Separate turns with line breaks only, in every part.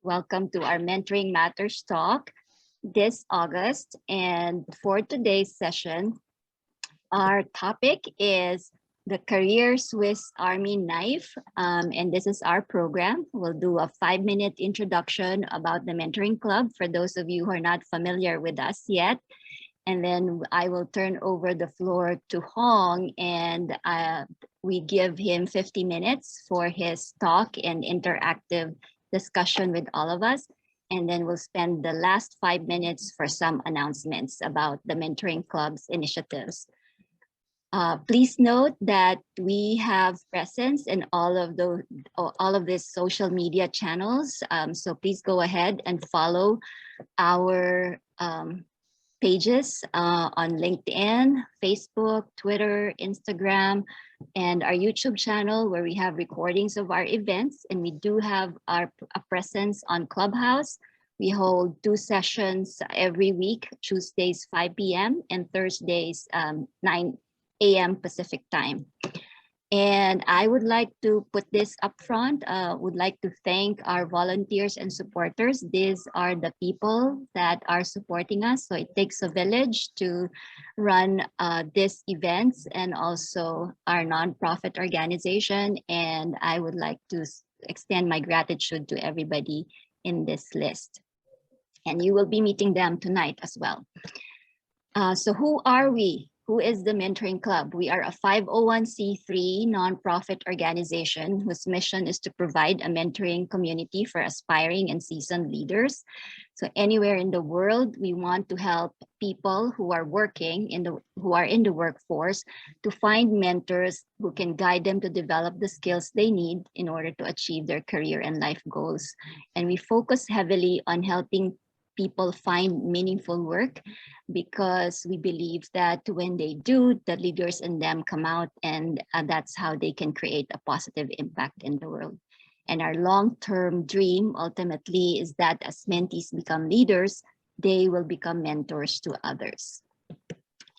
Welcome to our Mentoring Matters talk this August. And for today's session, our topic is the Career Swiss Army Knife. And this is our program. We'll do a 5-minute introduction about the Mentoring Club for those of you who are not familiar with us yet. And then I will turn over the floor to Hong, and we give him 50 minutes for his talk and interactive discussion with all of us. And then we'll spend the last 5 minutes for some announcements about the Mentoring Club's initiatives. Please note that we have presence in all of these social media channels. So please go ahead and follow our pages on LinkedIn, Facebook, Twitter, Instagram, and our YouTube channel where we have recordings of our events. And we do have a presence on Clubhouse. We hold 2 sessions every week, Tuesdays 5 p.m. and Thursdays 9 a.m. Pacific time. And I would like to put this up front, would like to thank our volunteers and supporters. These are the people that are supporting us. So it takes a village to run these events and also our nonprofit organization. And I would like to extend my gratitude to everybody in this list. And you will be meeting them tonight as well. So who are we? Who is the Mentoring Club? We are a 501c3 nonprofit organization whose mission is to provide a mentoring community for aspiring and seasoned leaders. So anywhere in the world, we want to help people who are working who are in the workforce to find mentors who can guide them to develop the skills they need in order to achieve their career and life goals. And we focus heavily on helping people find meaningful work because we believe that when they do, the leaders in them come out, and that's how they can create a positive impact in the world. And our long-term dream ultimately is that as mentees become leaders, they will become mentors to others.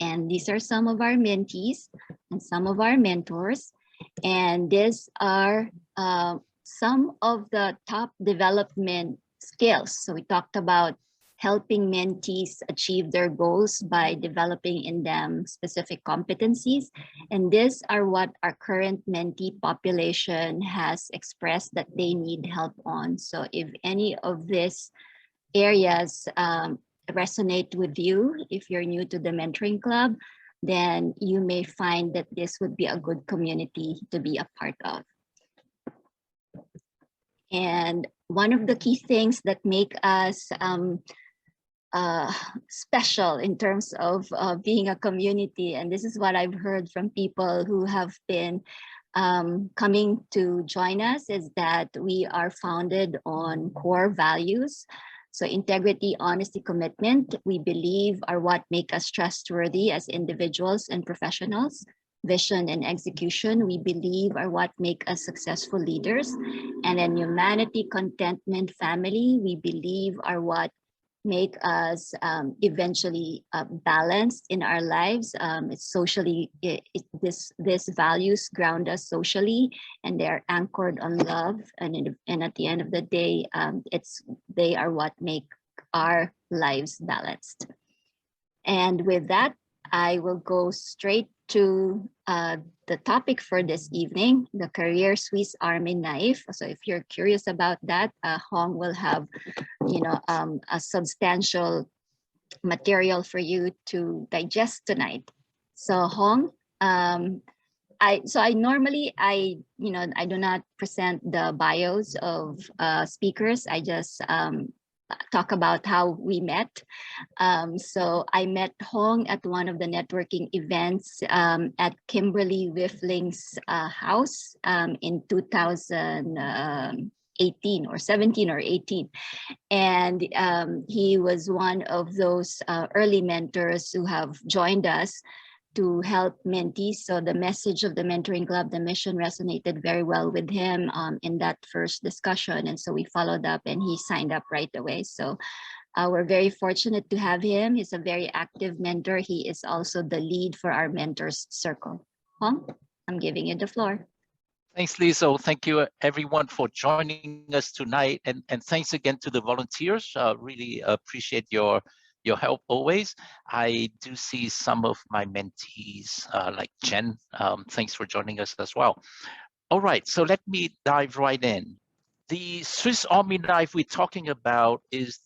And these are some of our mentees and some of our mentors. And these are some of the top development skills. So we talked about helping mentees achieve their goals by developing in them specific competencies. And these are what our current mentee population has expressed that they need help on. So if any of these areas resonate with you, if you're new to the Mentoring Club, then you may find that this would be a good community to be a part of. And one of the key things that make us special in terms of being a community, and this is what I've heard from people who have been coming to join us, is that we are founded on core values. So integrity, honesty, commitment, we believe are what make us trustworthy as individuals and professionals. Vision and execution, we believe, are what make us successful leaders. And then humanity, contentment, family, we believe are what make us eventually balanced in our lives. It's socially, this values ground us socially, and they're anchored on love. And at the end of the day, they are what make our lives balanced. And with that, I will go straight to the topic for this evening, the Career Swiss Army Knife. So if you're curious about that, Hong will have, a substantial material for you to digest tonight. So Hong, I normally do not present the bios of speakers. I just talk about how we met. So I met Hong at one of the networking events at Kimberly Wiffling's house in 2018 or 17 or 18. And he was one of those early mentors who have joined us to help mentees. So the message of the Mentoring Club, the mission, resonated very well with him in that first discussion. And so we followed up and he signed up right away. So we're very fortunate to have him. He's a very active mentor. He is also the lead for our mentors circle. Hong, I'm giving you the floor.
Thanks, Lisa. Thank you, everyone, for joining us tonight, and thanks again to the volunteers. Really appreciate your help always. I do see some of my mentees, like Jen. Thanks for joining us as well. All right, so let me dive right in. The Swiss Army knife we're talking about is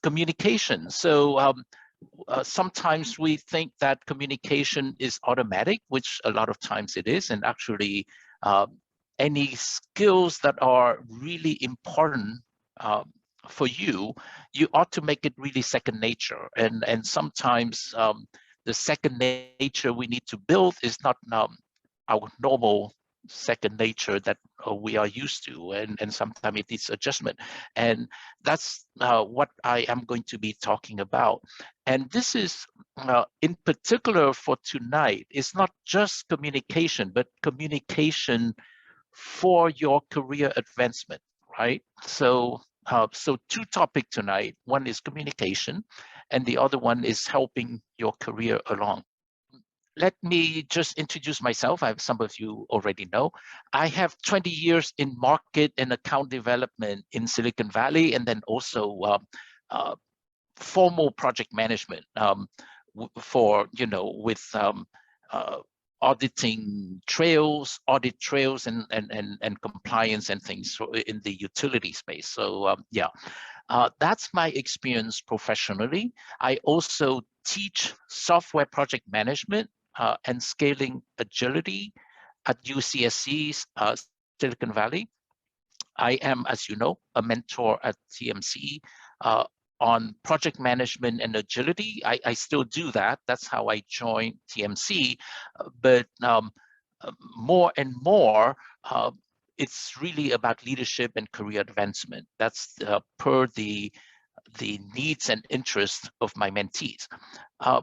communication. So sometimes we think that communication is automatic, which a lot of times it is, and actually any skills that are really important for you, you ought to make it really second nature. And sometimes the second nature we need to build is not our normal second nature that we are used to, and sometimes it needs adjustment. And that's what I am going to be talking about. And this is in particular for tonight, it's not just communication, but communication for your career advancement, right? So two topics tonight. One is communication, and the other one is helping your career along. Let me just introduce myself. Some of you already know. I have 20 years in market and account development in Silicon Valley, and then also uh, formal project management for, with uh, auditing trails, audit trails, and compliance and things in the utility space. So yeah, that's my experience professionally. I also teach software project management and scaling agility at UCSC's Silicon Valley. I am, as you know, a mentor at TMC uh, on project management and agility. I still do that. That's how I joined TMC. But more and more, it's really about leadership and career advancement. That's per the needs and interests of my mentees. Uh,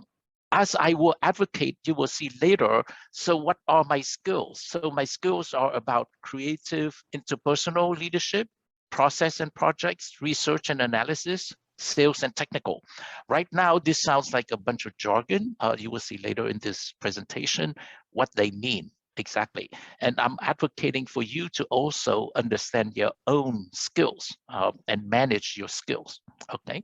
as I will advocate, you will see later, so what are my skills? So my skills are about creative interpersonal leadership, process and projects, research and analysis, sales and technical. Right now, this sounds like a bunch of jargon. You will see later in this presentation what they mean exactly. And I'm advocating for you to also understand your own skills and manage your skills, okay?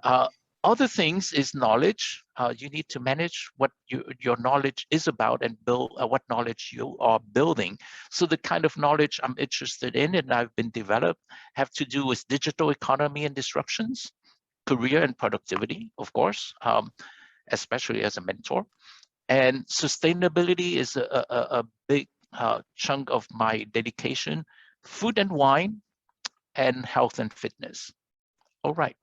Uh, Other things is knowledge. You need to manage what your knowledge is about and build what knowledge you are building. So the kind of knowledge I'm interested in and I've been developed have to do with digital economy and disruptions, career and productivity, of course, especially as a mentor. And sustainability is a big chunk of my dedication, food and wine, and health and fitness. All right.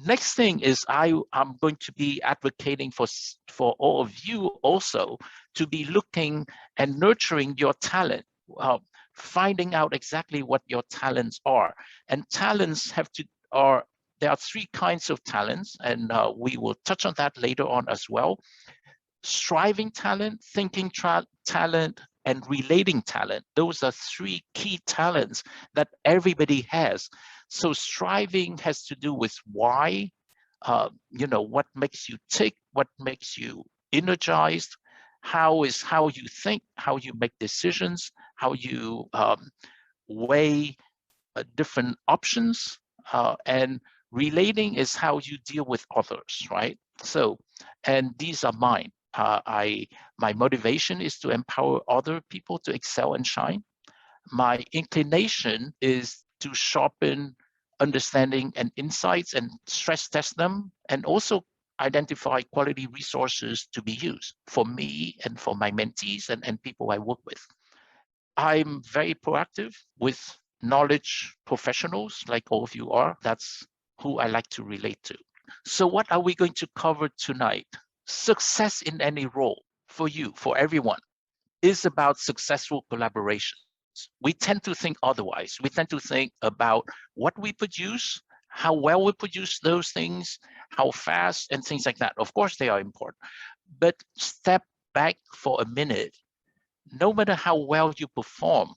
Next thing is I'm going to be advocating for all of you also to be looking and nurturing your talent, finding out exactly what your talents are. And talents there are three kinds of talents, and we will touch on that later on as well. Striving talent, thinking talent, and relating talent. Those are three key talents that everybody has. So striving has to do with why, what makes you tick, what makes you energized, how you think, how you make decisions, how you weigh different options, and relating is how you deal with others, right? So, and these are mine. My motivation is to empower other people to excel and shine. My inclination is to sharpen understanding and insights and stress test them, and also identify quality resources to be used for me and for my mentees and people I work with. I'm very proactive with knowledge professionals, like all of you are. That's who I like to relate to. So what are we going to cover tonight? Success in any role for you, for everyone, is about successful collaborations. We tend to think otherwise. We tend to think about what we produce, how well we produce those things, how fast, and things like that. Of course, they are important. But step back for a minute. No matter how well you perform,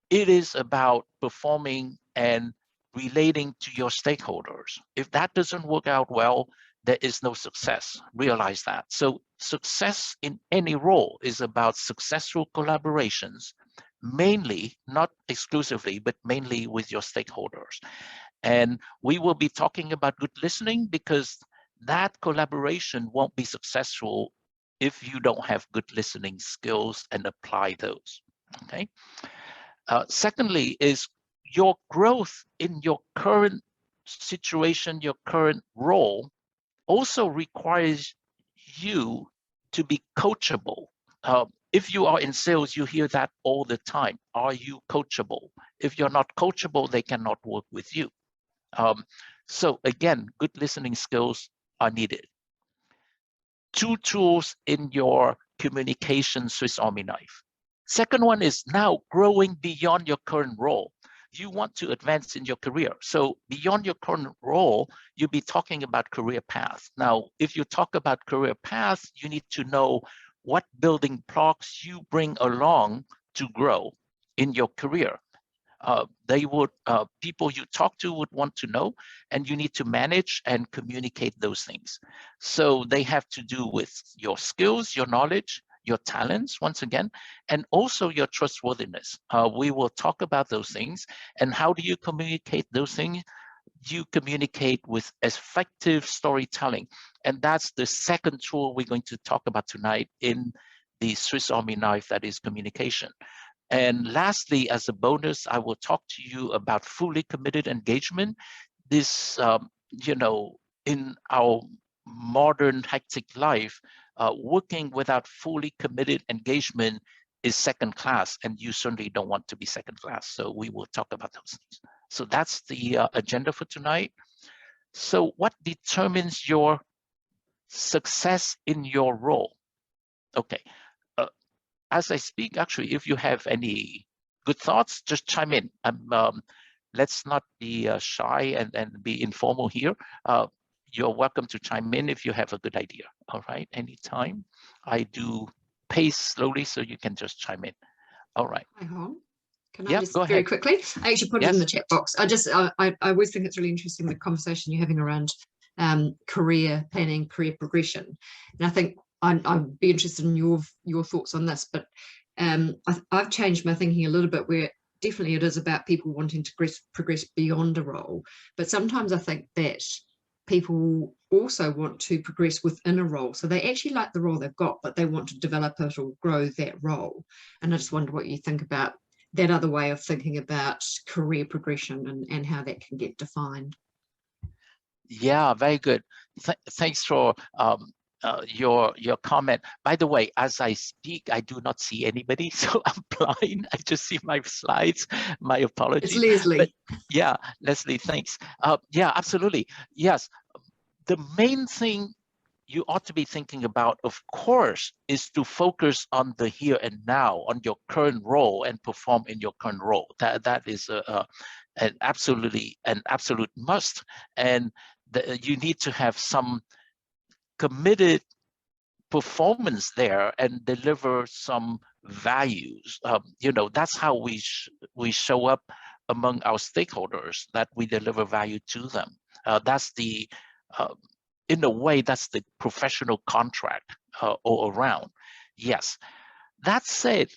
it is about performing and relating to your stakeholders. If that doesn't work out well, there is no success. Realize that. So success in any role is about successful collaborations, mainly, not exclusively, but mainly with your stakeholders. And we will be talking about good listening, because that collaboration won't be successful if you don't have good listening skills and apply those. Okay. Secondly is your growth in your current situation, your current role also requires you to be coachable. If you are in sales, you hear that all the time. Are you coachable? If you're not coachable, they cannot work with you. So again, good listening skills are needed. 2 tools in your communication Swiss Army knife. Second one is now growing beyond your current role. You want to advance in your career. So beyond your current role, you'll be talking about career path. Now, if you talk about career path, you need to know what building blocks you bring along to grow in your career. People you talk to would want to know, and you need to manage and communicate those things. So they have to do with your skills, your knowledge, your talents, once again, and also your trustworthiness. We will talk about those things. And how do you communicate those things? You communicate with effective storytelling. And that's the second tool we're going to talk about tonight in the Swiss Army knife, that is communication. And lastly, as a bonus, I will talk to you about fully committed engagement. This, in our modern hectic life, working without fully committed engagement is second class, and you certainly don't want to be second class. So we will talk about those things. So that's the agenda for tonight. So what determines your success in your role? Okay. As I speak, actually, if you have any good thoughts, just chime in. Let's not be shy and be informal here. You're welcome to chime in if you have a good idea. All right, anytime. I do pace slowly, so you can just chime in. All right.
Hi, Hong. Can
Yeah,
I just
go
very
ahead.
quickly? I actually put it in
Yes.
the chat box. I always think it's really interesting, the conversation you're having around career planning, career progression. And I think I'd be interested in your thoughts on this. But I've changed my thinking a little bit, where definitely it is about people wanting to progress beyond a role. But sometimes I think that people also want to progress within a role. So they actually like the role they've got, but they want to develop it or grow that role. And I just wonder what you think about that other way of thinking about career progression and how that can get defined.
Yeah, very good. Thanks for your comment. By the way, as I speak, I do not see anybody, so I'm blind. I just see my slides. My apologies.
It's Leslie.
But yeah, Leslie, thanks. Yeah, absolutely. Yes, the main thing you ought to be thinking about, of course, is to focus on the here and now, on your current role, and perform in your current role. That is an absolute must. And you need to have some committed performance there and deliver some values. That's how we show up among our stakeholders, that we deliver value to them. That's the in a way, that's the professional contract all around. Yes. That said,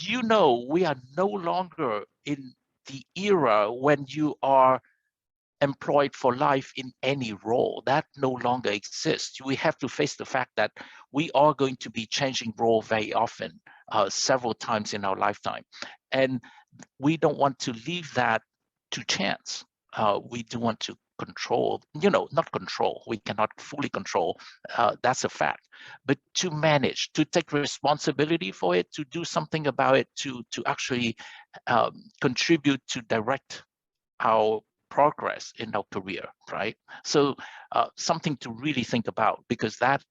we are no longer in the era when you are employed for life in any role. That no longer exists. We have to face the fact that we are going to be changing role very often, several times in our lifetime. And we don't want to leave that to chance. We do want to control, not control, we cannot fully control, that's a fact, but to manage, to take responsibility for it, to do something about it, to actually contribute to direct our progress in our career, right? So something to really think about, because that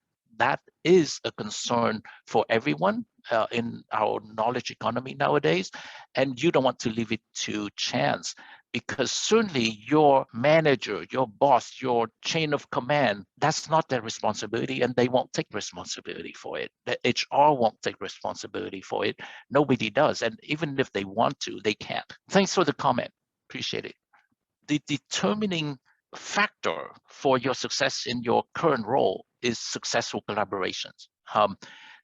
is a concern for everyone in our knowledge economy nowadays, and you don't want to leave it to chance, because certainly your manager, your boss, your chain of command, that's not their responsibility, and they won't take responsibility for it. The HR won't take responsibility for it. Nobody does, and even if they want to, they can't. Thanks for the comment. Appreciate it. The determining factor for your success in your current role is successful collaborations.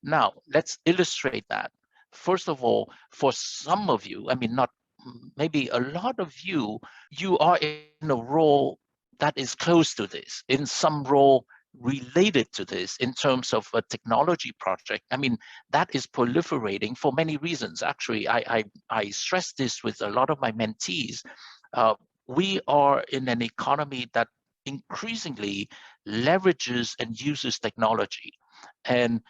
Now, let's illustrate that. First of all, for some of you, I mean, not maybe a lot of you, you are in a role that is close to this, in some role related to this in terms of a technology project. I mean, that is proliferating for many reasons. Actually, I stress this with a lot of my mentees. We are in an economy that increasingly leverages and uses technology. And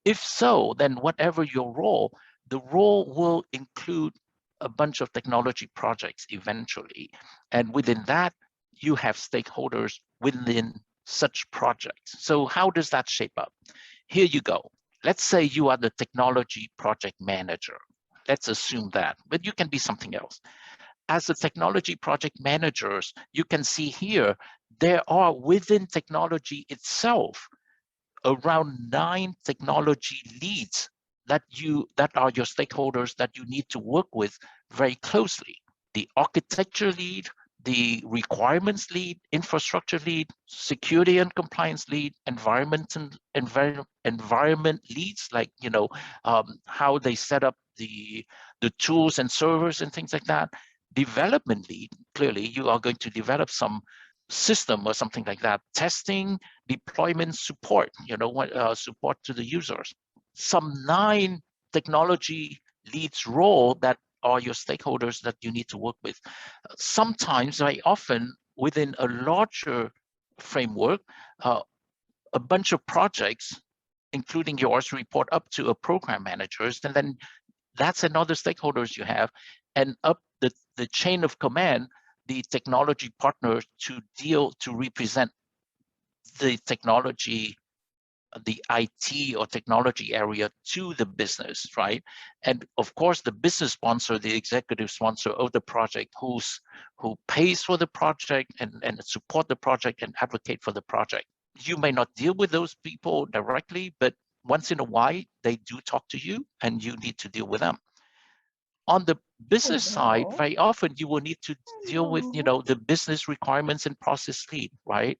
if so, then whatever your role, the role will include a bunch of technology projects eventually. And within that, you have stakeholders within such projects. So how does that shape up? Here you go. Let's say you are the technology project manager. Let's assume that, but you can be something else. As the technology project managers, you can see here, there are within technology itself around 9 technology leads that are your stakeholders that you need to work with very closely. The architecture lead, the requirements lead, infrastructure lead, security and compliance lead, environment leads, like how they set up the tools and servers and things like that. Development lead, clearly you are going to develop some system or something like that. Testing, deployment, support, support to the users. Some 9 technology leads role that are your stakeholders that you need to work with. Sometimes, very often, within a larger framework, a bunch of projects, including yours, report up to a program managers, and then that's another stakeholders you have, and up the chain of command, the technology partners to represent the technology, the IT or technology area to the business, right? And of course, the business sponsor, the executive sponsor of the project, who pays for the project and support the project and advocate for the project. You may not deal with those people directly, but once in a while, they do talk to you and you need to deal with them. On the business side, very often you will need to deal with, the business requirements and process lead, right?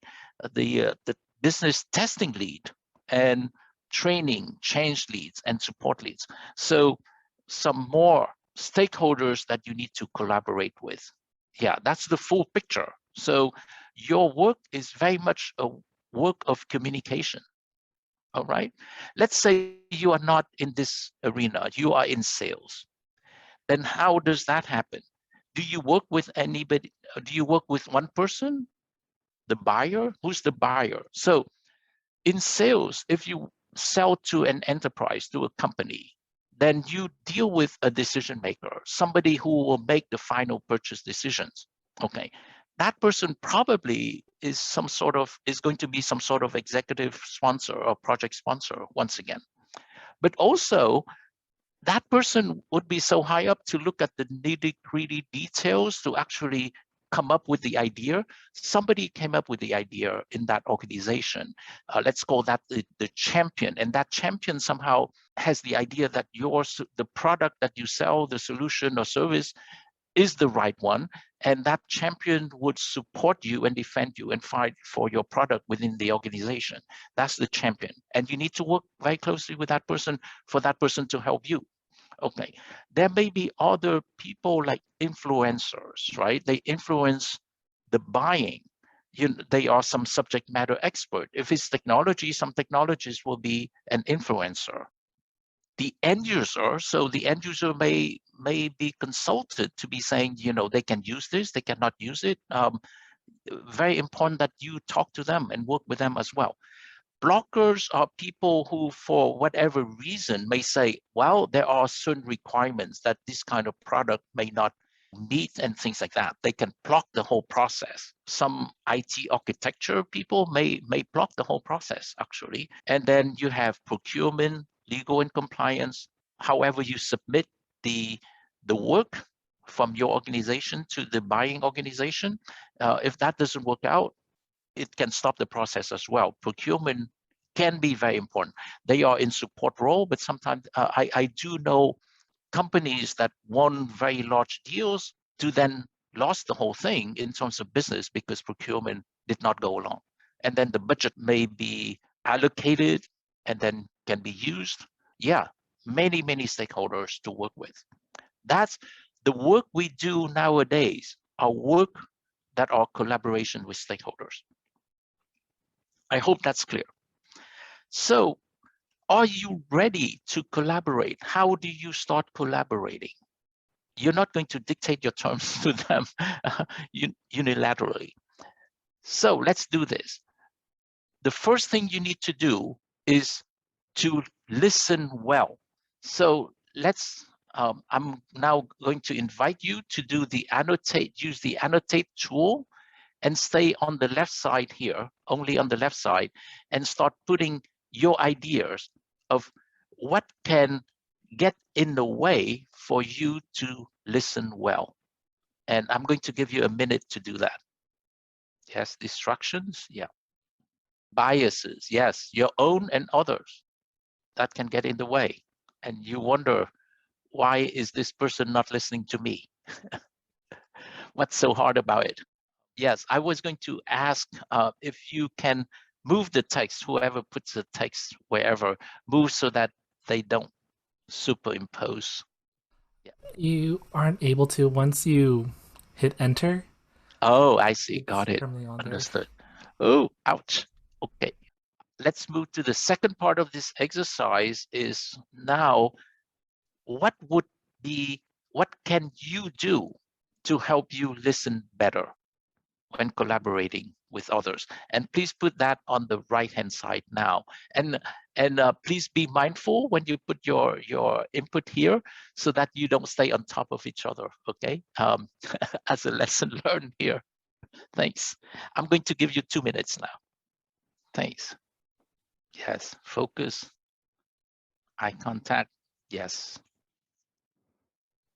The business testing lead and training, change leads and support leads. So some more stakeholders that you need to collaborate with. Yeah, that's the full picture. So your work is very much a work of communication. All right. Let's say you are not in this arena, you are in sales. Then how does that happen? Do you work with anybody? Do you work with one person? The buyer? Who's the buyer? So in sales, if you sell to an enterprise, to a company, then you deal with a decision maker, somebody who will make the final purchase decisions. Okay, that person probably is going to be some sort of executive sponsor or project sponsor once again. But also, that person would be so high up to look at the nitty-gritty details to actually come up with the idea. Somebody came up with the idea in that organization. Let's call that the champion. And that champion somehow has the idea that the product that you sell, the solution or service, is the right one. And that champion would support you and defend you and fight for your product within the organization. That's the champion. And you need to work very closely with that person for that person to help you. Okay, there may be other people like influencers, right? They influence the buying. They are some subject matter expert. If it's technology, some technologists will be an influencer. The end user, so the end user may be consulted to be saying, they can use this, they cannot use it. Very important that you talk to them and work with them as well. Blockers are people who, for whatever reason, may say, well, there are certain requirements that this kind of product may not meet and things like that. They can block the whole process. Some IT architecture people may block the whole process, actually. And then you have procurement, legal and compliance. However you submit the work from your organization to the buying organization, if that doesn't work out, it can stop the process as well. Procurement can be very important. They are in support role, but sometimes I do know companies that won very large deals to then lost the whole thing in terms of business because procurement did not go along. And then the budget may be allocated and then can be used. Yeah, many, many stakeholders to work with. That's the work we do nowadays, our work that are collaboration with stakeholders. I hope that's clear. So are you ready to collaborate? How do you start collaborating? You're not going to dictate your terms to them unilaterally. So let's do this. The first thing you need to do is to listen well. So I'm now going to invite you to do the annotate, use the annotate tool and stay on the left side here, only on the left side, and start putting your ideas of what can get in the way for you to listen well. And I'm going to give you a minute to do that. Yes, distractions, yeah. Biases, yes, your own and others, that can get in the way. And you wonder, why is this person not listening to me? What's so hard about it? Yes, I was going to ask if you can move the text, whoever puts the text wherever, move so that they don't superimpose. Yeah.
You aren't able to once you hit enter.
Oh, I see.
It's
Got it.
permanently on there.
Understood. Oh, ouch. Okay. Let's move to the second part of this exercise is now, what can you do to help you listen better when collaborating with others? And please put that on the right-hand side now. And please be mindful when you put your input here so that you don't stay on top of each other, okay? As a lesson learned here. Thanks. I'm going to give you 2 minutes now. Thanks. Yes, focus, eye contact, yes.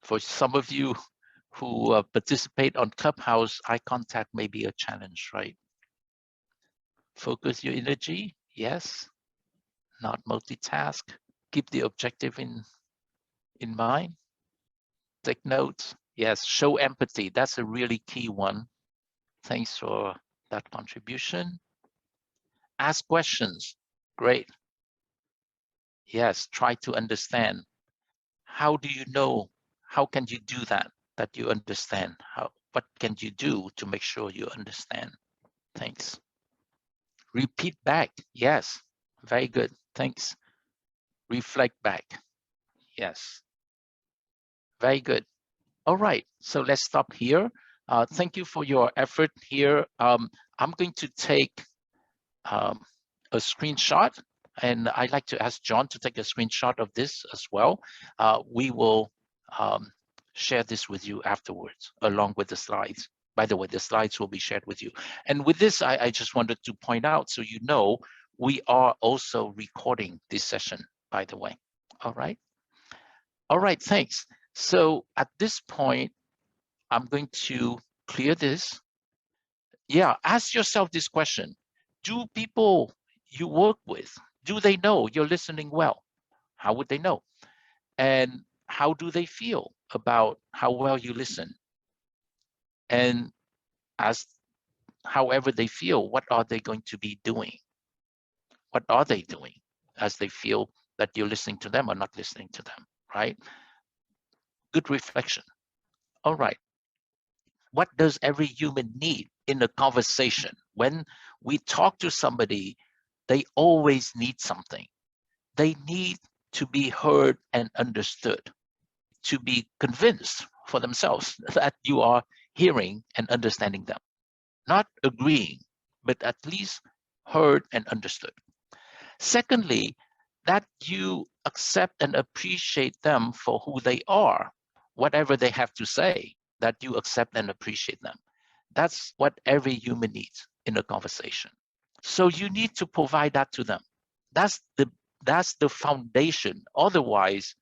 For some of you who participate on Clubhouse, eye contact may be a challenge, right? Focus your energy, yes. Not multitask. Keep the objective in mind. Take notes, yes. Show empathy, that's a really key one. Thanks for that contribution. Ask questions, great. Yes, try to understand. How do you know? How can you do that you understand? What can you do to make sure you understand? Thanks. Repeat back. Yes, very good. Thanks. Reflect back. Yes, very good. All right, so let's stop here. Thank you for your effort here. I'm going to take a screenshot, and I'd like to ask John to take a screenshot of this as well. We will share this with you afterwards, along with the slides. By the way, the slides will be shared with you. And with this, I just wanted to point out, so you know, we are also recording this session, by the way. All right. All right, thanks. So at this point, I'm going to clear this. Yeah, ask yourself this question. Do people you work with, do they know you're listening well? How would they know? And how do they feel about how well you listen? And as however they feel, what are they going to be doing? What are they doing as they feel that you're listening to them or not listening to them, right? Good reflection. All right. What does every human need in a conversation? When we talk to somebody, they always need something. They need to be heard and understood, to be convinced for themselves that you are hearing and understanding them. Not agreeing, but at least heard and understood. Secondly, that you accept and appreciate them for who they are, whatever they have to say, that you accept and appreciate them. That's what every human needs in a conversation. So you need to provide that to them. That's the foundation. Otherwise,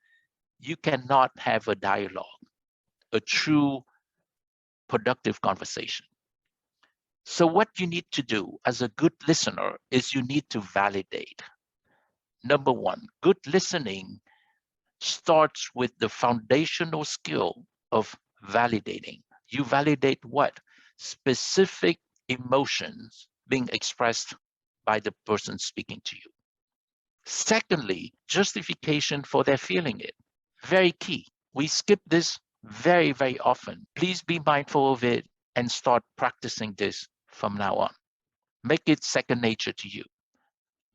you cannot have a dialogue, a true productive conversation. So what you need to do as a good listener is you need to validate. Number one, good listening starts with the foundational skill of validating. You validate what? Specific emotions being expressed by the person speaking to you. Secondly, justification for their feeling it. Very key. We skip this very, very often. Please be mindful of it and start practicing this from now on. Make it second nature to you.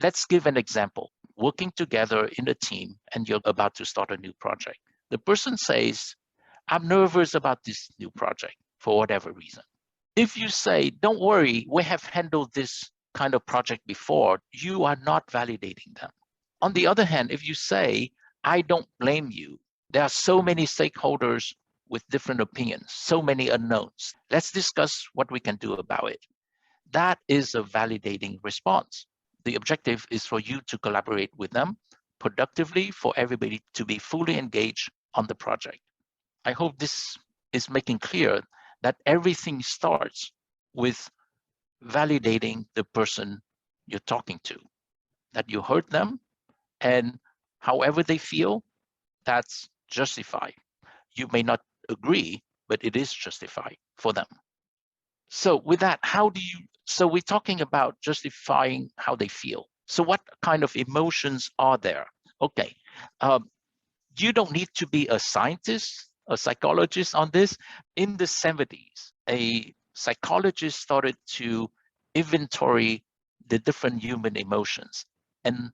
Let's give an example. Working together in a team and you're about to start a new project. The person says, I'm nervous about this new project for whatever reason. If you say, don't worry, we have handled this kind of project before, you are not validating them. On the other hand, if you say, I don't blame you, there are so many stakeholders with different opinions, so many unknowns. Let's discuss what we can do about it. That is a validating response. The objective is for you to collaborate with them productively, for everybody to be fully engaged on the project. I hope this is making clear that everything starts with validating the person you're talking to, that you heard them, and however they feel, that's justified. You may not agree, but it is justified for them. So with that, so we're talking about justifying how they feel. So what kind of emotions are there? Okay, you don't need to be a scientist, a psychologist on this. In the 70s, a psychologist started to inventory the different human emotions. And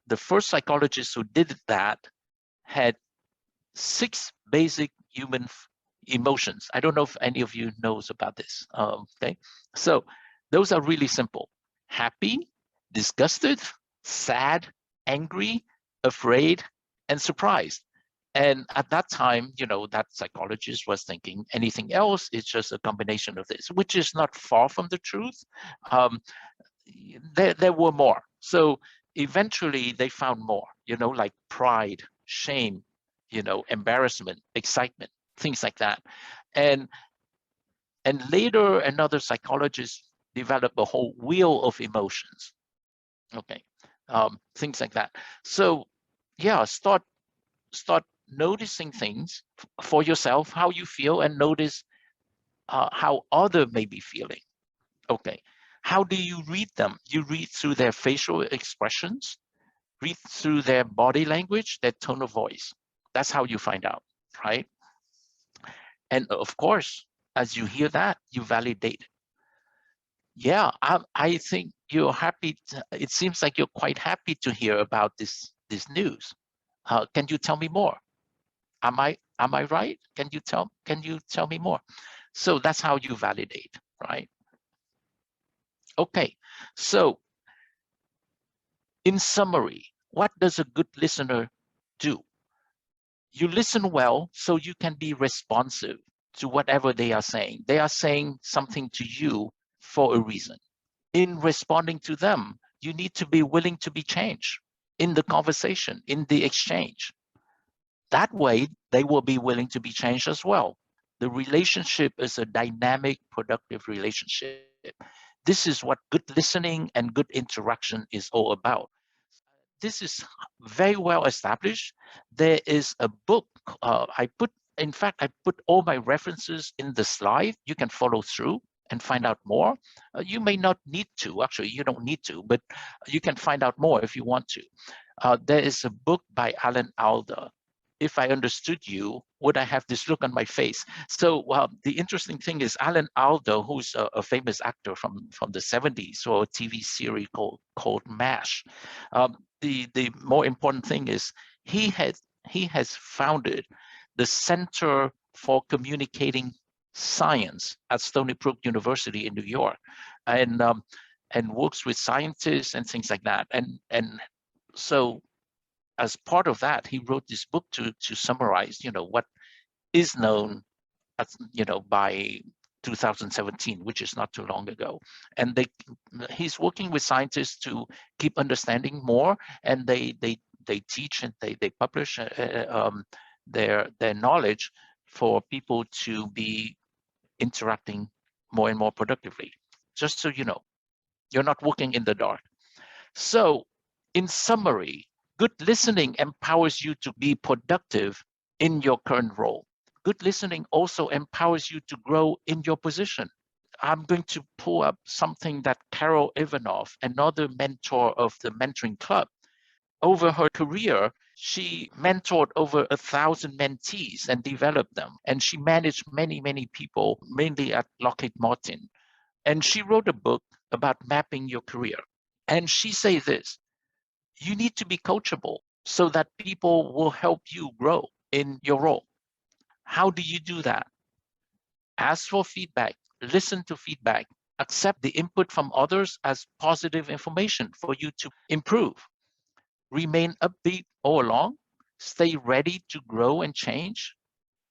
the first psychologist who did that had 6 basic human emotions. I don't know if any of you knows about this. Okay, so those are really simple: happy, disgusted, sad, angry, afraid, and surprised. And at that time, that psychologist was thinking anything else is just a combination of this, which is not far from the truth. There were more. So eventually they found more, like pride, shame, embarrassment, excitement, things like that. And later another psychologist developed a whole wheel of emotions. Okay, things like that. So yeah, start noticing things for yourself, how you feel, and notice how other may be feeling. Okay, how do you read them? You read through their facial expressions, read through their body language, their tone of voice. That's how you find out, right? And of course, as you hear that, you validate it. Yeah, I think you're happy. It seems like you're quite happy to hear about this news. Can you tell me more? Am I right? Can you tell me more? So that's how you validate, right? Okay, so in summary, what does a good listener do? You listen well so you can be responsive to whatever they are saying. They are saying something to you for a reason. In responding to them, you need to be willing to be changed in the conversation, in the exchange. That way, they will be willing to be changed as well. The relationship is a dynamic, productive relationship. This is what good listening and good interaction is all about. This is very well established. There is a book I put all my references in the slide. You can follow through and find out more. You may not need to, actually, you don't need to, but you can find out more if you want to. There is a book by Alan Alda. If I understood you, would I have this look on my face? So the interesting thing is Alan Alda, who's a famous actor from the 70s, saw a TV series called MASH. The more important thing is he has founded the Center for Communicating Science at Stony Brook University in New York, and works with scientists and things like that. And so as part of that, he wrote this book to summarize, what is known as, by 2017, which is not too long ago. And he's working with scientists to keep understanding more, and they teach and they publish their knowledge for people to be interacting more and more productively. Just so you know, you're not working in the dark. So in summary, good listening empowers you to be productive in your current role. Good listening also empowers you to grow in your position. I'm going to pull up something that Carol Ivanov, another mentor of the Mentoring Club, Over her career, she mentored over 1,000 mentees and developed them. And she managed many, many people, mainly at Lockheed Martin. And she wrote a book about mapping your career. And she says this: you need to be coachable so that people will help you grow in your role. How do you do that? Ask for feedback, listen to feedback, accept the input from others as positive information for you to improve. Remain upbeat all along, stay ready to grow and change,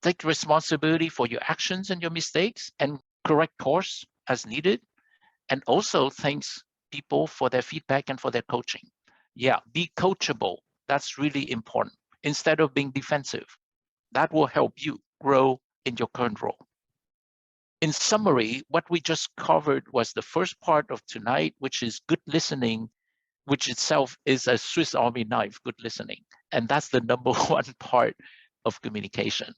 take responsibility for your actions and your mistakes and correct course as needed, and also thanks people for their feedback and for their coaching. Yeah, be coachable. That's really important. Instead of being defensive, that will help you grow in your current role. In summary, what we just covered was the first part of tonight, which is good listening, which itself is a Swiss Army knife, good listening. And that's the number one part of communication.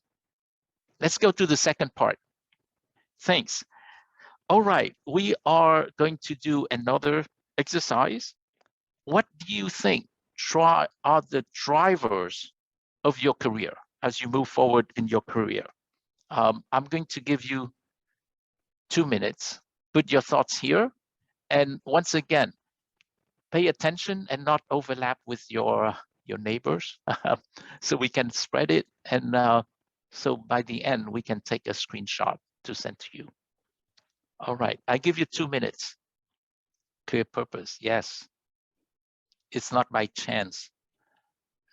Let's go to the second part. Thanks. All right, we are going to do another exercise. What do you think are the drivers of your career as you move forward in your career? I'm going to give you 2 minutes. Put your thoughts here. And once again, pay attention and not overlap with your neighbors so we can spread it. And so by the end, we can take a screenshot to send to you. All right, I give you 2 minutes. Clear purpose, yes. It's not by chance.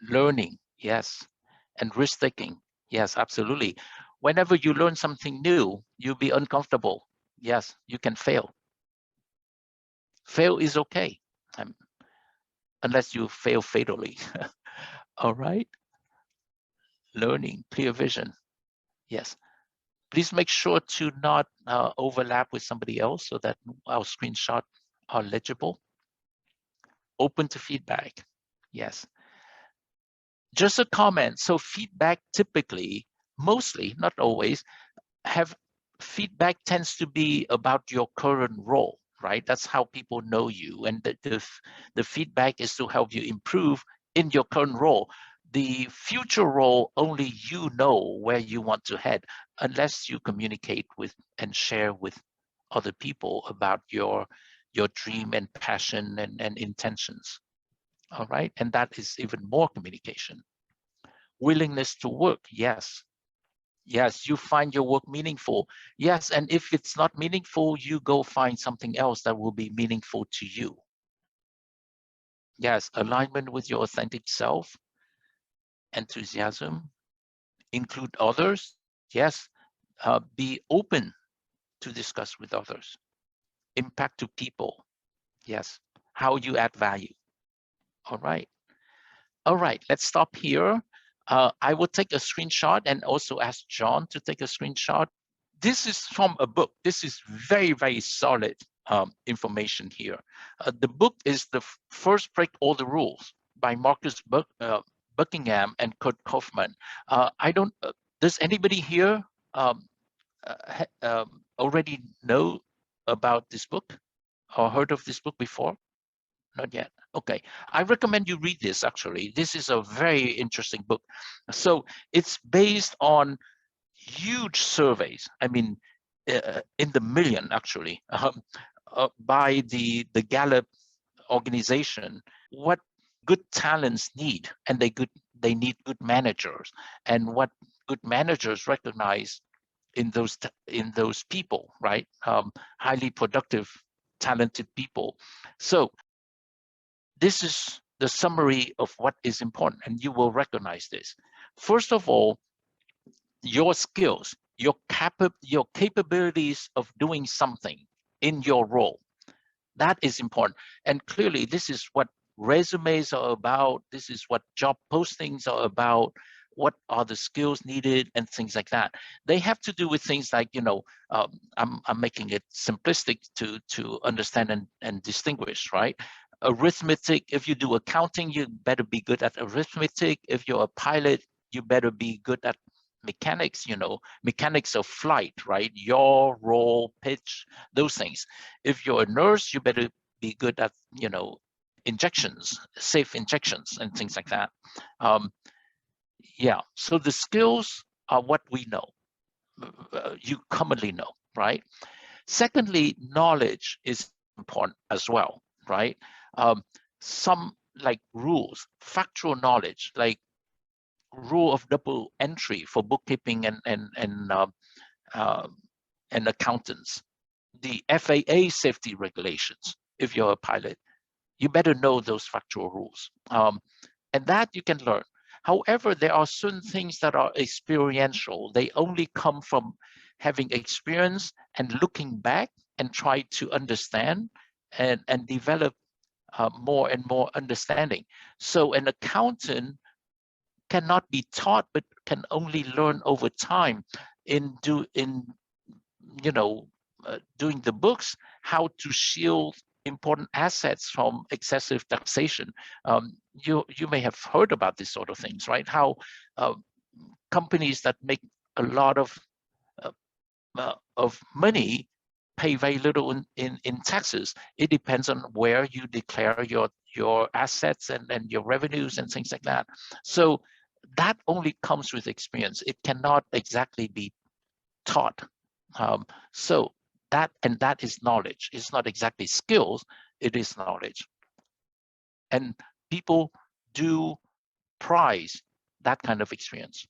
Learning, yes. And risk-taking, yes, absolutely. Whenever you learn something new, you'll be uncomfortable. Yes, you can fail. Fail is okay, unless you fail fatally. All right. Learning, clear vision, yes. Please make sure to not overlap with somebody else so that our screenshots are legible. Open to feedback, yes. Just a comment. So feedback typically, mostly, not always, feedback tends to be about your current role, right? That's how people know you. And the feedback is to help you improve in your current role. The future role, only you know where you want to head, unless you communicate with and share with other people about your dream and passion and intentions. All right, and that is even more communication. Willingness to work, yes. Yes, you find your work meaningful. Yes, and if it's not meaningful, you go find something else that will be meaningful to you. Yes, alignment with your authentic self, enthusiasm, include others. Yes, be open to discuss with others. Impact to people. Yes, how you add value. All right. All right, let's stop here. I will take a screenshot and also ask John to take a screenshot. This is from a book. This is very, very solid information here. The book is The First Break All the Rules by Marcus Buckingham and Kurt Kaufman. Does anybody here already know about this book or heard of this book before? Not yet. Okay. I recommend you read this, actually. This is a very interesting book. So it's based on huge surveys. I mean, in the million, actually, by the Gallup organization, what good talents need, and they need good managers, and what good managers recognize in those people, right? Highly productive, talented people. So this is the summary of what is important, and you will recognize this. First of all, your skills, your capabilities of doing something in your role, that is important. And clearly, this is what resumes are about. This is what job postings are about. What are the skills needed and things like that. They have to do with things like, I'm making it simplistic to understand and distinguish, right? Arithmetic, if you do accounting, you better be good at arithmetic. If you're a pilot, you better be good at mechanics, mechanics of flight, right? Yaw, roll, pitch, those things. If you're a nurse, you better be good at, injections, safe injections, and things like that. Yeah, so the skills are what we know, you commonly know, right? Secondly, knowledge is important as well, right? Some like rules, factual knowledge, like rule of double entry for bookkeeping and accountants, the FAA safety regulations. If you're a pilot, you better know those factual rules, and that you can learn. However, there are certain things that are experiential. They only come from having experience and looking back and try to understand and develop more and more understanding. So an accountant cannot be taught, but can only learn over time in doing the books, how to shield important assets from excessive taxation. You may have heard about this sort of things, right? How companies that make a lot of money pay very little in taxes. It depends on where you declare your assets and your revenues and things like that. So that only comes with experience. It cannot exactly be taught. So that is knowledge. It's not exactly skills, it is knowledge. And people do prize that kind of experience.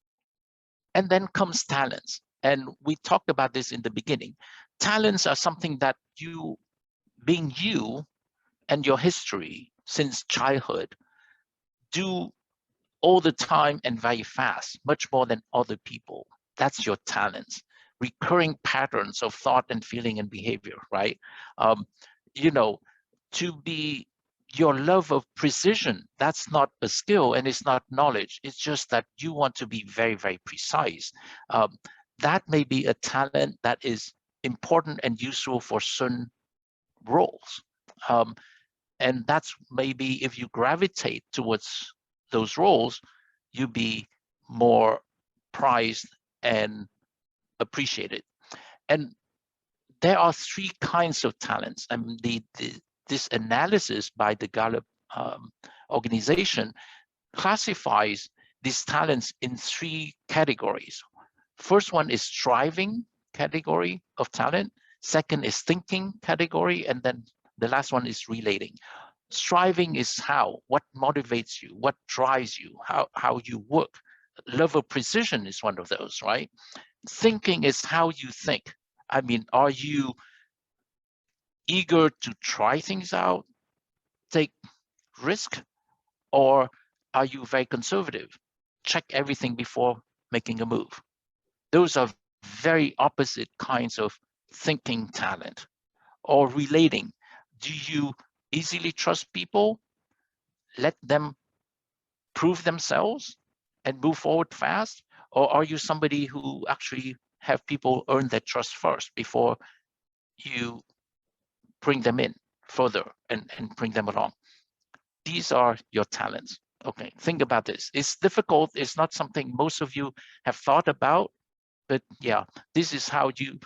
And then comes talents. And we talked about this in the beginning. Talents are something that you, being you and your history since childhood, do all the time and very fast, much more than other people. That's your talents. Recurring patterns of thought and feeling and behavior, right? To be your love of precision, that's not a skill and it's not knowledge. It's just that you want to be very, very precise. That may be a talent that is important and useful for certain roles. And that's maybe if you gravitate towards those roles, you be more prized and appreciated. And there are three kinds of talents. I mean, this analysis by the Gallup organization classifies these talents in three categories. First one is striving category of talent. Second is thinking category. And then the last one is relating. Striving is what motivates you, what drives you, how you work. Love of precision is one of those, right? Thinking is how you think. I mean, are you eager to try things out, take risk, or are you very conservative? Check everything before making a move. Those are very opposite kinds of thinking talent. Or relating. Do you easily trust people? Let them prove themselves and move forward fast? Or are you somebody who actually have people earn their trust first before you bring them in further and bring them along? These are your talents. Okay, think about this. It's difficult. It's not something most of you have thought about, but yeah, this is how you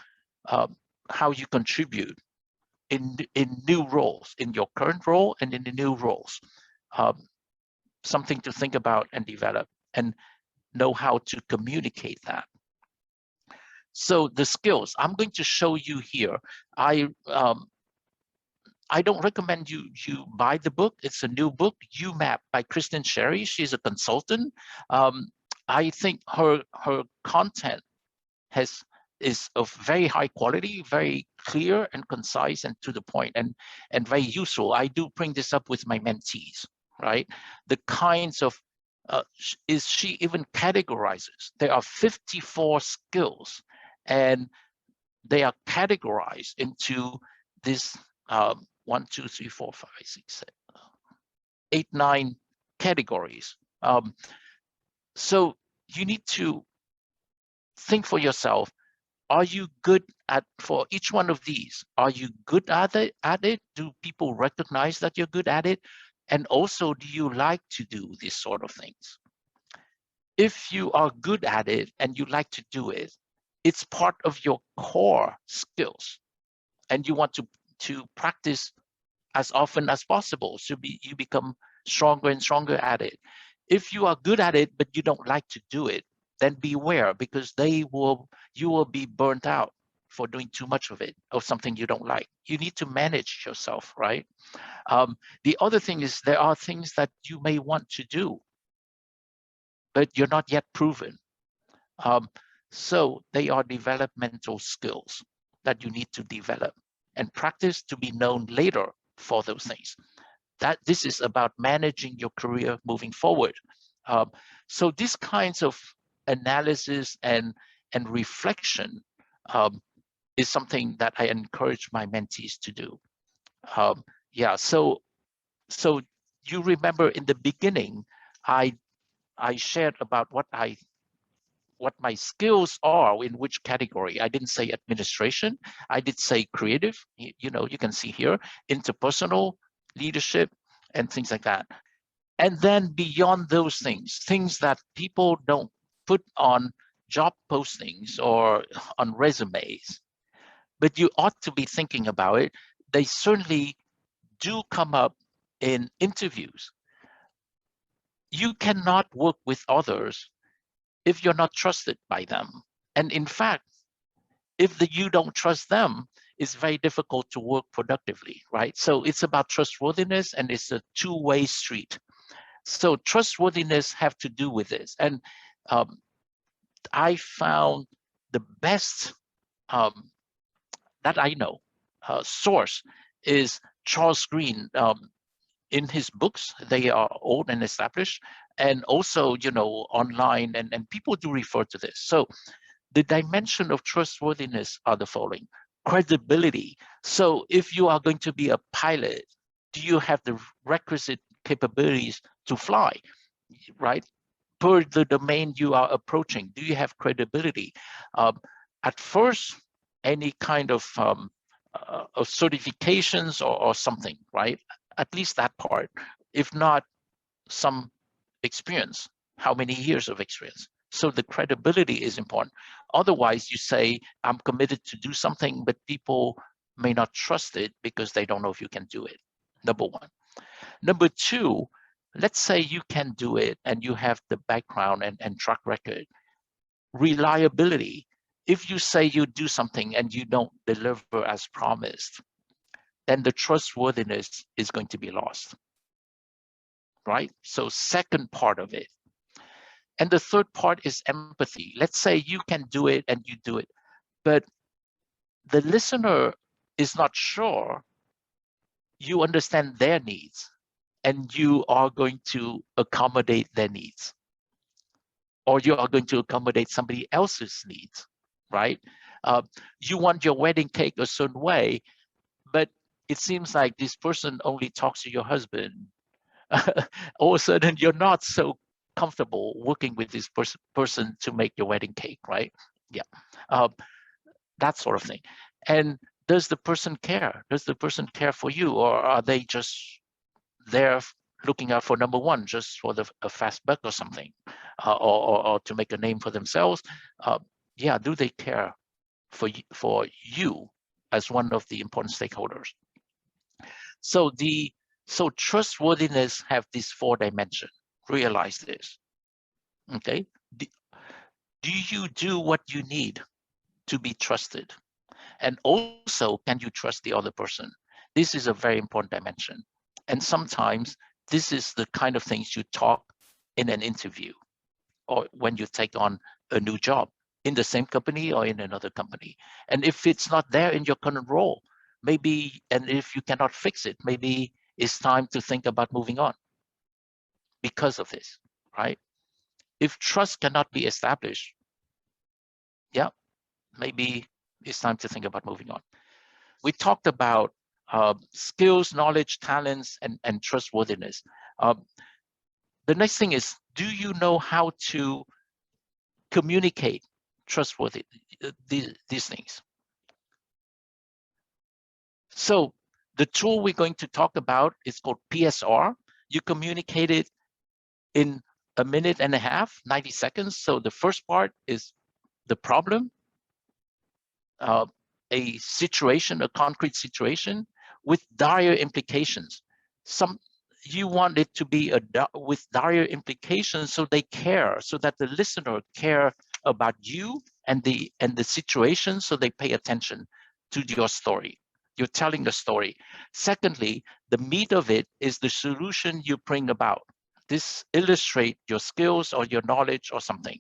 contribute in new roles, in your current role and in the new roles. Something to think about and develop and know how to communicate that. So the skills I'm going to show you here, I don't recommend you buy the book. It's a new book, UMAP by Kristen Sherry. She's a consultant. I think her content is of very high quality, very clear and concise and to the point, and very useful. I do bring this up with my mentees, right? The kinds of, she even categorizes. There are 54 skills, and they are categorized into this 1, 2, 3, 4, 5, 6, 8, 9 categories. So you need to think for yourself, are you good for each one of these? Are you good at it? Do people recognize that you're good at it? And also, do you like to do these sort of things? If you are good at it and you like to do it, it's part of your core skills, and you want to practice as often as possible. So you become stronger and stronger at it. If you are good at it, but you don't like to do it, then beware, because you will be burnt out for doing too much of it, or something you don't like. You need to manage yourself, right? The other thing is, there are things that you may want to do, but you're not yet proven. So they are developmental skills that you need to develop and practice to be known later for those things. That this is about managing your career moving forward. So these kinds of analysis and reflection is something that I encourage my mentees to do. Yeah, so you remember in the beginning, I shared about what my skills are, in which category. I didn't say administration. I did say creative. You know, you can see here, interpersonal, leadership, and things like that. And then beyond those things that people don't put on job postings or on resumes, but you ought to be thinking about it. They certainly do come up in interviews. You cannot work with others if you're not trusted by them. And in fact, if you don't trust them, it's very difficult to work productively, right? So it's about trustworthiness, and it's a two-way street. So trustworthiness have to do with this. And I found the best that I know source is Charles Green. In his books, they are old and established, and also, you know, online, and people do refer to this. So the dimension of trustworthiness are the following: credibility. So if you are going to be a pilot, do you have the requisite capabilities to fly, right? Per the domain you are approaching, do you have credibility? At first, any kind of certifications or something, right? At least that part. If not, some experience. How many years of experience? So the credibility is important. Otherwise, you say, I'm committed to do something, but people may not trust it because they don't know if you can do it. Number one. Number two, let's say you can do it and you have the background and track record. Reliability. If you say you do something and you don't deliver as promised, then the trustworthiness is going to be lost, right? So second part of it. And the third part is empathy. Let's say you can do it and you do it, but the listener is not sure you understand their needs and you are going to accommodate their needs, or you are going to accommodate somebody else's needs, right? You want your wedding cake a certain way, but it seems like this person only talks to your husband. All of a sudden, you're not so comfortable working with this person to make your wedding cake, right? Yeah, that sort of thing. And does the person care? Does the person care for you, or are they just there looking out for number one, just for a fast buck or something, or to make a name for themselves? Yeah, do they care for you as one of the important stakeholders? So trustworthiness have these four dimensions. Realize this. Okay. Do you do what you need to be trusted? And also, can you trust the other person? This is a very important dimension. And sometimes this is the kind of things you talk in an interview, or when you take on a new job in the same company or in another company. And if it's not there in your current role, maybe, and if you cannot fix it, maybe it's time to think about moving on because of this, right? If trust cannot be established, yeah, maybe it's time to think about moving on. We talked about skills, knowledge, talents, and trustworthiness. The next thing is, do you know how to communicate trustworthy these things? So the tool we're going to talk about is called PSR. You communicate it in a minute and a half, 90 seconds. So the first part is the problem, a situation, a concrete situation, with dire implications. You want it to be with dire implications so they care, so that the listener care about you and the situation, so they pay attention to your story. You're telling the story. Secondly, the meat of it is the solution you bring about. This illustrates your skills or your knowledge or something.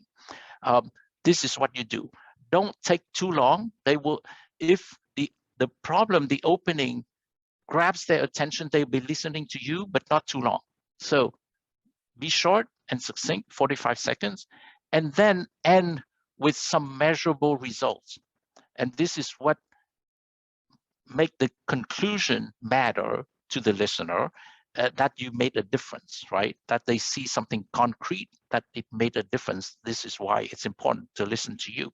This is what you do. Don't take too long. They will, if the problem, the opening grabs their attention, they'll be listening to you, but not too long. So be short and succinct, 45 seconds, and then end with some measurable results. And this is what make the conclusion matter to the listener, that you made a difference, right? That they see something concrete, that it made a difference. This is why it's important to listen to you.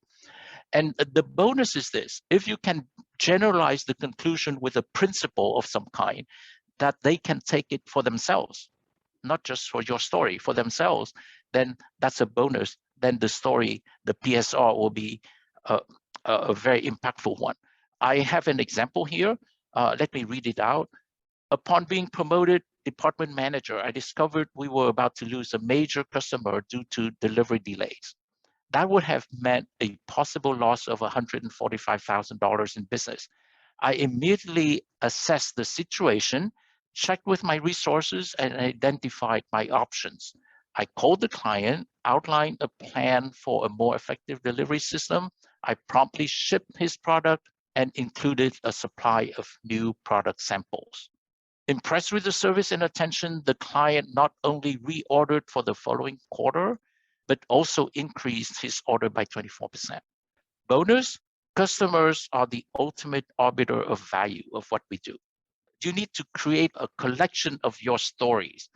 And the bonus is this: if you can generalize the conclusion with a principle of some kind, that they can take it for themselves, not just for your story, for themselves, then that's a bonus. Then the story, the PSR, will be a very impactful one. I have an example here. Let me read it out. Upon being promoted department manager, I discovered we were about to lose a major customer due to delivery delays. That would have meant a possible loss of $145,000 in business. I immediately assessed the situation, checked with my resources, and identified my options. I called the client, outlined a plan for a more effective delivery system. I promptly shipped his product and included a supply of new product samples. Impressed with the service and attention, the client not only reordered for the following quarter, but also increased his order by 24%. Bonus, customers are the ultimate arbiter of value of what we do. You need to create a collection of your stories.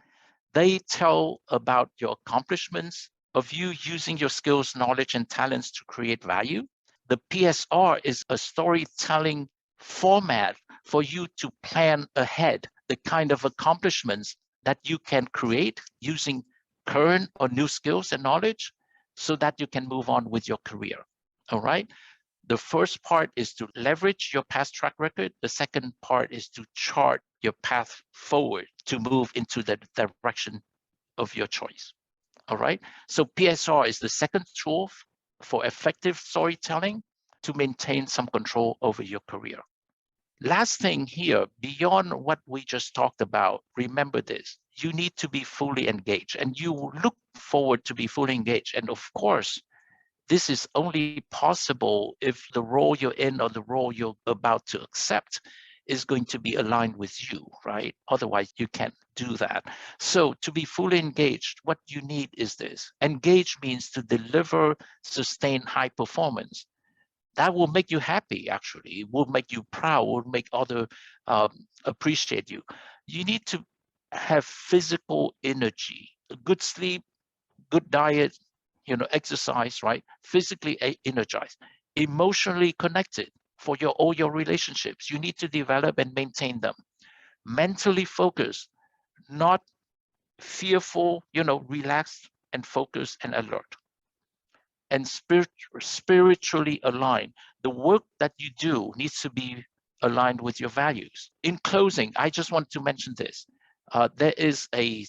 They tell about your accomplishments, of you using your skills, knowledge, and talents to create value. The PSR is a storytelling format for you to plan ahead the kind of accomplishments that you can create using current or new skills and knowledge, so that you can move on with your career. All right. The first part is to leverage your past track record. The second part is to chart your path forward to move into the direction of your choice. All right. So PSR is the second tool for effective storytelling to maintain some control over your career. Last thing here, beyond what we just talked about, remember this: you need to be fully engaged, and you look forward to be fully engaged. And of course, this is only possible if the role you're in or the role you're about to accept is going to be aligned with you, right? Otherwise, you can't do that. So to be fully engaged, what you need is this. Engage means to deliver sustained high performance. That will make you happy, actually. It will make you proud, will make others appreciate you. You need to have physical energy, good sleep, good diet, exercise, right? Physically energized, emotionally connected for all your relationships. You need to develop and maintain them. Mentally focused, not fearful, relaxed and focused and alert. And spiritually aligned. The work that you do needs to be aligned with your values. In closing, I just want to mention this. There is a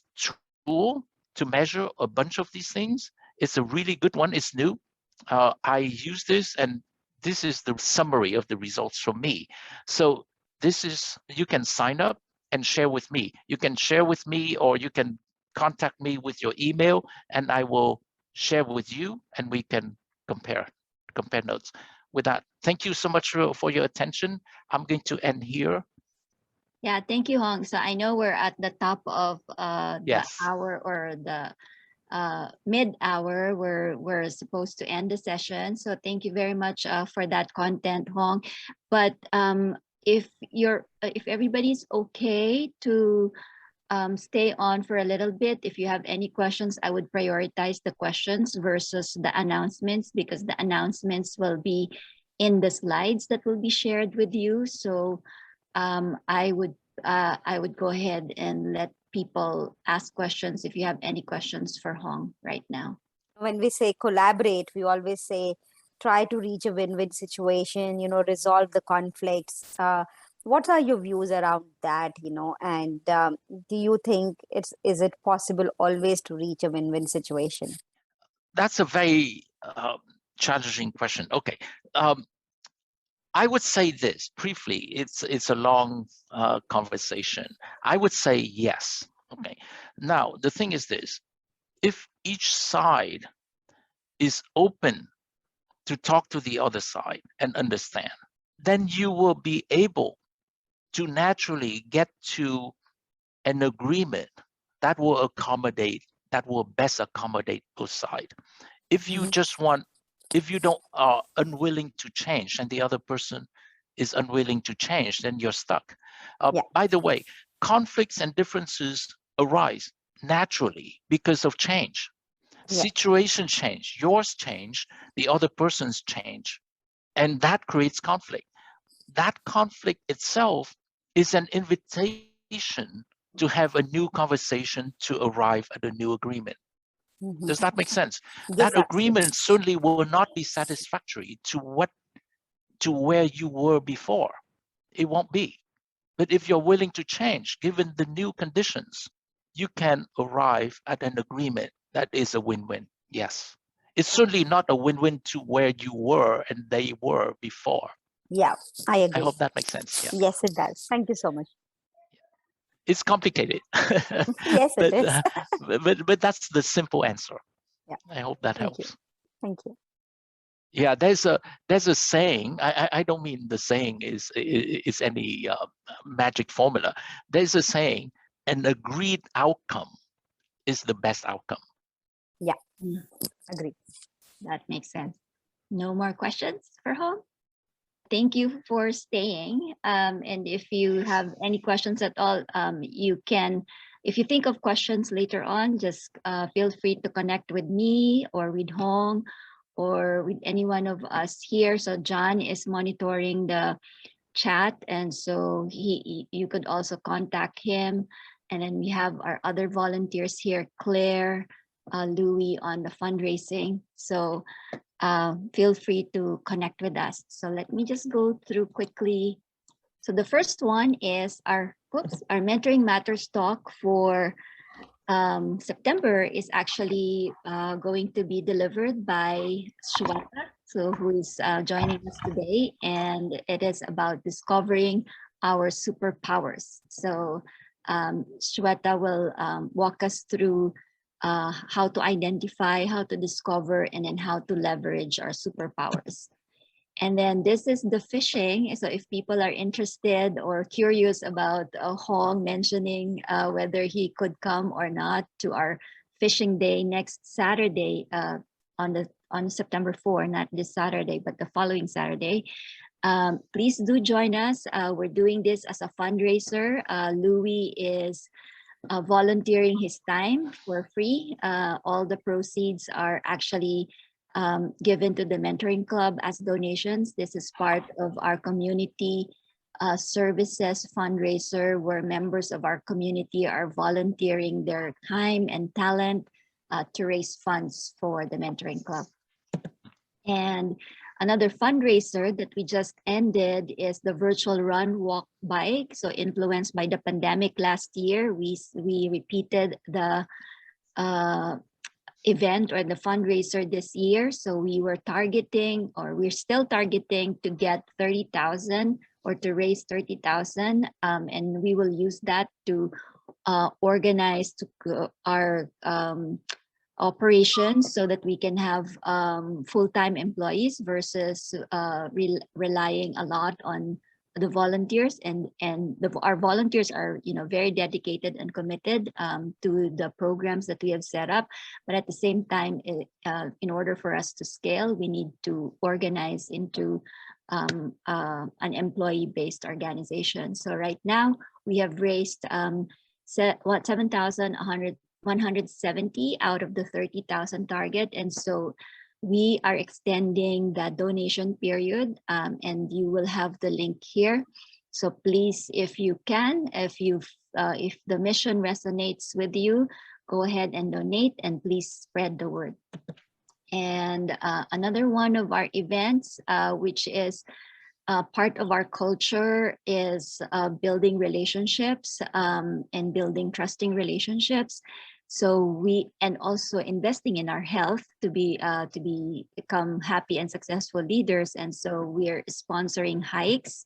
tool to measure a bunch of these things. It's a really good one. It's new. I use this, and this is the summary of the results from me. So you can sign up and share with me. You can share with me, or you can contact me with your email, and I will share with you, and we can compare notes. With that, thank you so much for your attention. I'm going to end here.
Yeah, thank you, Hong. So I know we're at the top of the
Yes.
hour, or the mid-hour where we're supposed to end the session. So thank you very much for that content, Hong. But if everybody's okay to stay on for a little bit, if you have any questions, I would prioritize the questions versus the announcements, because the announcements will be in the slides that will be shared with you. So I would go ahead and let people ask questions if you have any questions for Hong right now.
When we say collaborate, we always say try to reach a win-win situation, resolve the conflicts. what are your views around that, and do you think is it possible always to reach a win-win situation?
That's a very challenging question. Okay. I would say this briefly. It's a long conversation. I would say yes. Okay. Now, the thing is this. If each side is open to talk to the other side and understand, then you will be able to naturally get to an agreement that will best accommodate both sides. If you if you don't are unwilling to change and the other person is unwilling to change, then you're stuck. By the way, conflicts and differences arise naturally because of change. Situations change, yours change, the other person's change, and that creates conflict. That conflict itself is an invitation to have a new conversation to arrive at a new agreement. Does that make sense?
Yes,
That agreement certainly will not be satisfactory to where you were before. It won't be. But if you're willing to change, given the new conditions, you can arrive at an agreement that is a win-win. Yes. It's certainly not a win-win to where you were and they were before.
Yeah, I agree.
I hope that makes sense. Yeah.
Yes, it does. Thank you so much.
It's complicated.
Yes, it is.
But that's the simple answer.
Yeah.
I hope that helps.
Thank you.
Yeah, there's a saying. I don't mean the saying is any magic formula. There's a saying: an agreed outcome is the best outcome.
Yeah, agree.
That makes sense. No more questions for Hong? Thank you for staying. And if you have any questions at all, you can, if you think of questions later on, just feel free to connect with me or with Hong or with any one of us here. So John is monitoring the chat, and so you could also contact him. And then we have our other volunteers here, Claire, Louis on the fundraising. So feel free to connect with us. So let me just go through quickly. So the first one is our Mentoring Matters talk for September is actually going to be delivered by Shweta, so who is joining us today, and it is about discovering our superpowers. So Shweta will walk us through how to identify, how to discover, and then how to leverage our superpowers. And then this is the fishing. So if people are interested or curious about Hong mentioning whether he could come or not to our fishing day next Saturday on September 4, not this Saturday, but the following Saturday, please do join us. We're doing this as a fundraiser. Louis is volunteering his time for free. All the proceeds are actually given to the Mentoring Club as donations. This is part of our community services fundraiser where members of our community are volunteering their time and talent to raise funds for the Mentoring Club. And another fundraiser that we just ended is the virtual run, walk, bike. So influenced by the pandemic last year, we repeated the event or the fundraiser this year. So we were targeting, or we're still targeting, to get 30,000 or to raise 30,000. And we will use that to organize our operations so that we can have full-time employees versus relying a lot on the volunteers, and our volunteers are very dedicated and committed to the programs that we have set up. But at the same time, in order for us to scale, we need to organize into an employee-based organization. So right now we have raised 7,170 out of the 30,000 target, and so we are extending the donation period, and you will have the link here. So please, if you can, if the mission resonates with you, go ahead and donate, and please spread the word. And another one of our events, which is part of our culture is building relationships and building trusting relationships. So and also investing in our health to become happy and successful leaders. And so we're sponsoring hikes.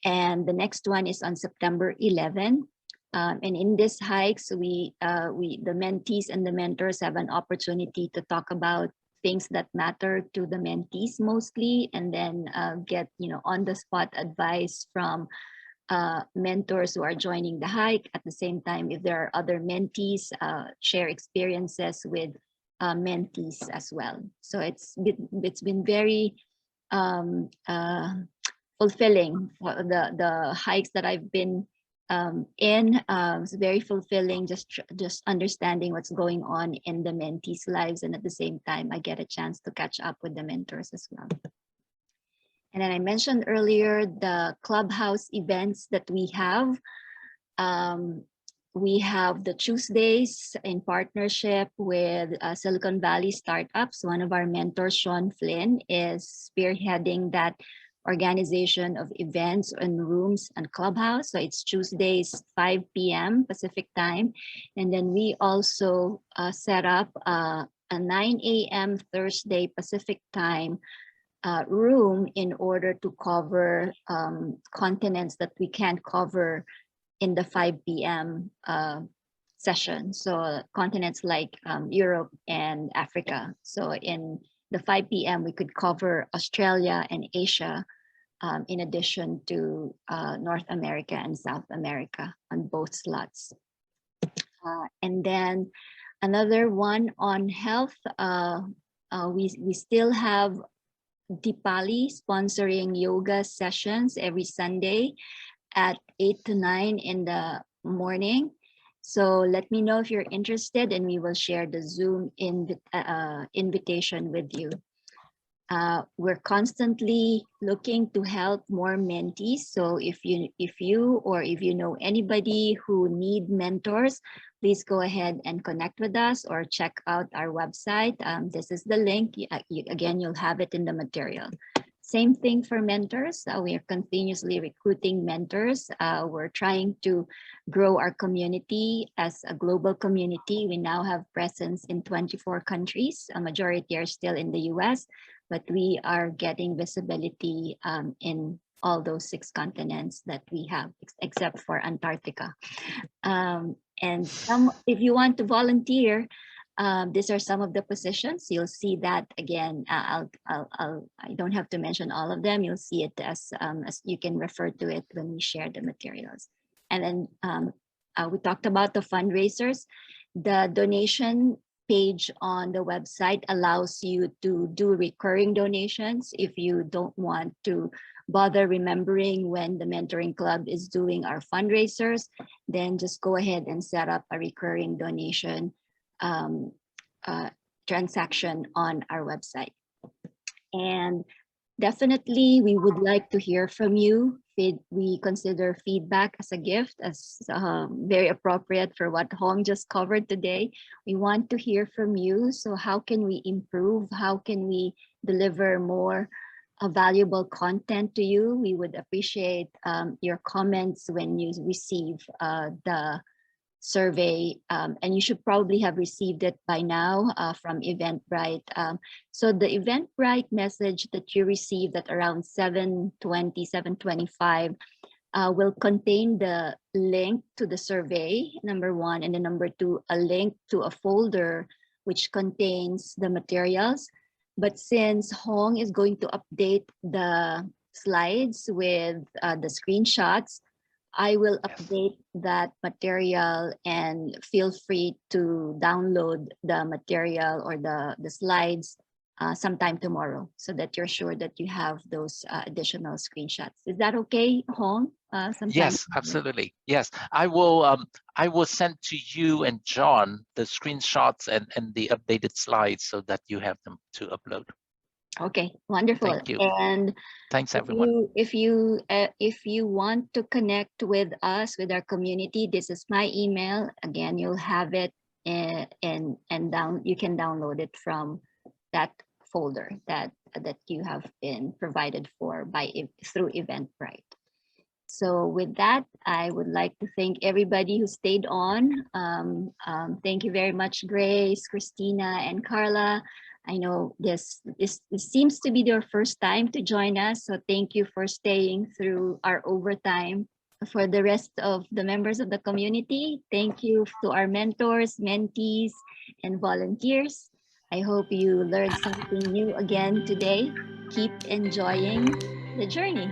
And the next one is on September 11. And in this hikes, the mentees and the mentors have an opportunity to talk about things that matter to the mentees mostly, and then get on the spot advice from mentors who are joining the hike. At the same time, if there are other mentees, share experiences with mentees as well. So it's been very fulfilling. The hikes that I've been it's very fulfilling, just understanding what's going on in the mentees' lives, and at the same time I get a chance to catch up with the mentors as well. And then I mentioned earlier the clubhouse events that we have. We have the Tuesdays in partnership with Silicon Valley startups. One of our mentors, Sean Flynn, is spearheading that organization of events and rooms and clubhouse. So it's Tuesdays 5 p.m. Pacific time. And then we also set up a 9 a.m. Thursday Pacific time room in order to cover continents that we can't cover in the 5 p.m. session. So continents like Europe and Africa. So in the 5 p.m. we could cover Australia and Asia, in addition to North America and South America on both slots. And then another one on health, we still have Dipali sponsoring yoga sessions every Sunday at 8 to 9 in the morning. So let me know if you're interested, and we will share the Zoom invitation with you. We're constantly looking to help more mentees. So if you know anybody who need mentors, please go ahead and connect with us or check out our website. This is the link. Again, you'll have it in the material. Same thing for mentors. We are continuously recruiting mentors. We're trying to grow our community as a global community. We now have presence in 24 countries. A majority are still in the US, but we are getting visibility in all those 6 continents that we have, except for Antarctica. And if you want to volunteer, these are some of the positions. You'll see that again. I don't have to mention all of them. You'll see it as you can refer to it when we share the materials. And then we talked about the fundraisers. The donation page on the website allows you to do recurring donations. If you don't want to bother remembering when the mentoring club is doing our fundraisers, then just go ahead and set up a recurring donation transaction on our website. And definitely we would like to hear from you. We consider feedback as a gift, as very appropriate for what Hong just covered today. We want to hear from you. So how can we improve? How can we deliver more valuable content to you? We would appreciate your comments when you receive the survey, and you should probably have received it by now from Eventbrite. So the Eventbrite message that you received at around 7:20, 7:25 will contain the link to the survey, number 1, and then number 2, a link to a folder which contains the materials. But since Hong is going to update the slides with the screenshots, I will update that material, and feel free to download the material or the slides sometime tomorrow, so that you're sure that you have those additional screenshots. Is that okay, Hong?
Yes, absolutely. Yes, I will send to you and John the screenshots and the updated slides so that you have them to upload.
Okay, wonderful.
Thank you.
And
thanks everyone.
If you want to connect with us, with our community, this is my email. Again, you'll have it, and you can download it from that folder that you have been provided for through Eventbrite. So with that, I would like to thank everybody who stayed on. Thank you very much, Grace, Christina, and Carla. I know this seems to be your first time to join us, so thank you for staying through our overtime. For the rest of the members of the community, thank you to our mentors, mentees, and volunteers. I hope you learned something new again today. Keep enjoying the journey.